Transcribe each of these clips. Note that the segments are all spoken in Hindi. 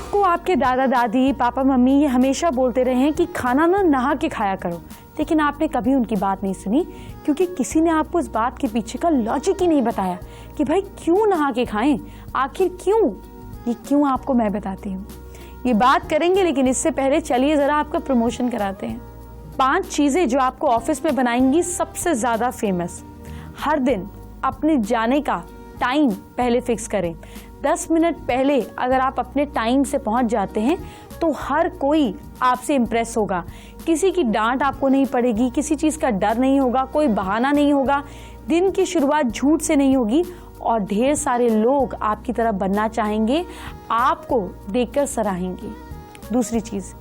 आपको आपके दादा दादी, पापा मम्मी ये हमेशा बोलते रहे हैं कि खाना ना नहा के खाया करो, लेकिन आपने कभी उनकी बात नहीं सुनी क्योंकि किसी ने आपको इस बात के पीछे का लॉजिक ही नहीं बताया कि भाई क्यों नहा के खाएं, आखिर क्यों। ये क्यों आपको मैं बताती हूँ, ये बात करेंगे, लेकिन इससे पहले चलिए जरा आपका प्रमोशन कराते हैं। 5 चीजें जो आपको ऑफिस में बनाएंगी सबसे ज्यादा फेमस। हर दिन अपने जाने का टाइम पहले फिक्स करें। 10 मिनट पहले अगर आप अपने टाइम से पहुंच जाते हैं तो हर कोई आपसे इम्प्रेस होगा। किसी की डांट आपको नहीं पड़ेगी, किसी चीज़ का डर नहीं होगा, कोई बहाना नहीं होगा, दिन की शुरुआत झूठ से नहीं होगी और ढेर सारे लोग आपकी तरह बनना चाहेंगे, आपको देखकर सराहेंगे। दूसरी चीज़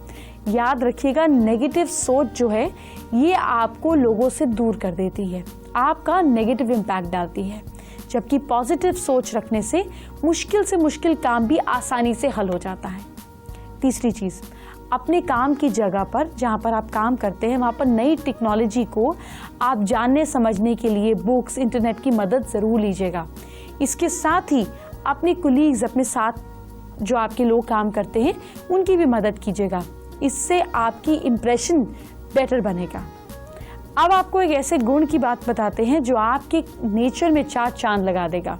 याद रखिएगा, नेगेटिव सोच जो है ये आपको लोगों से दूर कर देती है, आपका नेगेटिव इम्पैक्ट डालती है, जबकि पॉजिटिव सोच रखने से मुश्किल काम भी आसानी से हल हो जाता है। तीसरी चीज़, अपने काम की जगह पर जहाँ पर आप काम करते हैं वहाँ पर नई टेक्नोलॉजी को आप जानने समझने के लिए बुक्स, इंटरनेट की मदद ज़रूर लीजिएगा। इसके साथ ही अपने कुलीग्स, अपने साथ जो आपके लोग काम करते हैं उनकी भी मदद कीजिएगा, इससे आपकी इम्प्रेशन बेटर बनेगा। अब आपको एक ऐसे गुण की बात बताते हैं जो आपके नेचर में 4 चांद लगा देगा।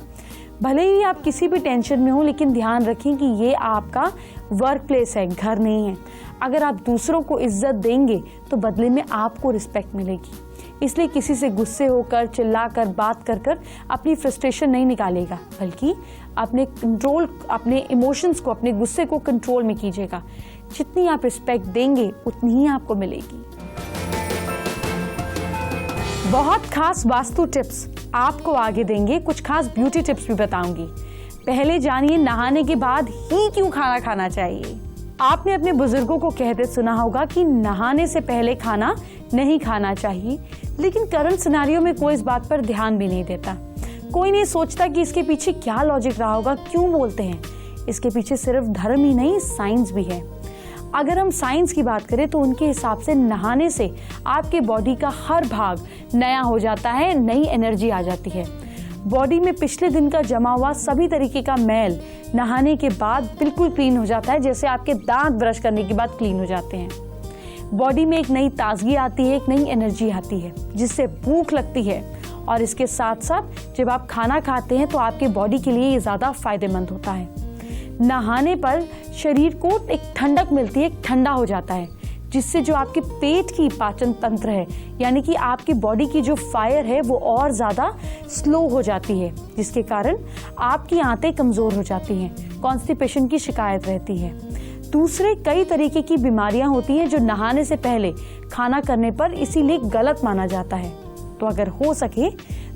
भले ही आप किसी भी टेंशन में हो, लेकिन ध्यान रखें कि ये आपका वर्क प्लेस है, घर नहीं है। अगर आप दूसरों को इज्जत देंगे तो बदले में आपको रिस्पेक्ट मिलेगी। इसलिए किसी से गुस्से होकर, चिल्लाकर, बात कर अपनी फ्रस्ट्रेशन नहीं निकालेगा, बल्कि अपने इमोशंस को, अपने गुस्से को कंट्रोल में कीजिएगा। जितनी आप रिस्पेक्ट देंगे उतनी ही आपको मिलेगी। बहुत खास वास्तु टिप्स आपको आगे देंगे, कुछ खास ब्यूटी टिप्स भी बताऊंगी। पहले जानिए नहाने के बाद ही क्यों खाना खाना चाहिए। आपने अपने बुजुर्गों को कहते सुना होगा कि नहाने से पहले खाना नहीं खाना चाहिए, लेकिन करंट सिनेरियो में कोई इस बात पर ध्यान भी नहीं देता। कोई नहीं सोचता कि इसके पीछे क्या लॉजिक रहा होगा, क्यों बोलते हैं। इसके पीछे सिर्फ धर्म ही नहीं, साइंस भी है। अगर हम साइंस की बात करें तो उनके हिसाब से नहाने से आपके बॉडी का हर भाग नया हो जाता है, नई एनर्जी आ जाती है। बॉडी में पिछले दिन का जमा हुआ सभी तरीके का मैल नहाने के बाद बिल्कुल क्लीन हो जाता है, जैसे आपके दांत ब्रश करने के बाद क्लीन हो जाते हैं। बॉडी में एक नई ताजगी आती है, एक नई एनर्जी आती है, जिससे भूख लगती है। और इसके साथ साथ जब आप खाना खाते हैं तो आपके बॉडी के लिए ये ज़्यादा फायदेमंद होता है। नहाने पर शरीर को एक ठंडक मिलती है, एक ठंडा हो जाता है, जिससे जो आपके पेट की पाचन तंत्र है, यानी कि आपकी बॉडी की जो फायर है वो और ज़्यादा स्लो हो जाती है, जिसके कारण आपकी आंतें कमज़ोर हो जाती हैं, कॉन्स्टिपेशन की शिकायत रहती है। दूसरे कई तरीके की बीमारियां होती हैं जो नहाने से पहले खाना करने पर इसीलिए गलत माना जाता है। तो अगर हो सके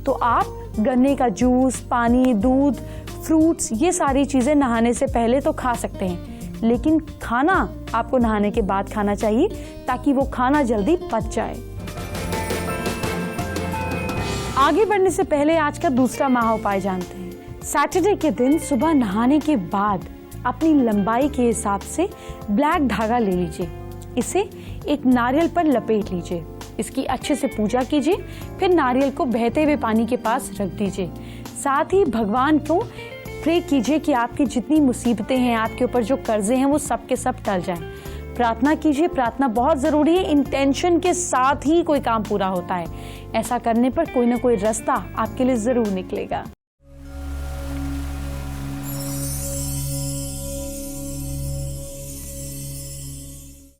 तो आप गन्ने का जूस, पानी, दूध, फ्रूट्स, ये सारी चीज़ें नहाने से पहले तो खा सकते हैं, लेकिन खाना आपको नहाने के बाद खाना चाहिए ताकि वो खाना जल्दी पच जाए। आगे बढ़ने से पहले आज का दूसरा महा उपाय जानते हैं। सैटरडे के दिन सुबह नहाने के बाद अपनी लंबाई के हिसाब से ब्लैक धागा ले लीजिए, इसे एक नारियल पर लपेट लीजिए, इसकी अच्छे से पूजा कीजिए, फिर नारियल को बहते हुए पानी के पास रख दीजिए। साथ ही भगवान को प्रे कीजिए कि आपकी जितनी मुसीबतें हैं, आपके ऊपर जो कर्जे हैं, वो सब के सब टल जाएं। प्रार्थना कीजिए, प्रार्थना बहुत ज़रूरी है। इंटेंशन के साथ ही कोई काम पूरा होता है। ऐसा करने पर कोई ना कोई रास्ता आपके लिए ज़रूर निकलेगा।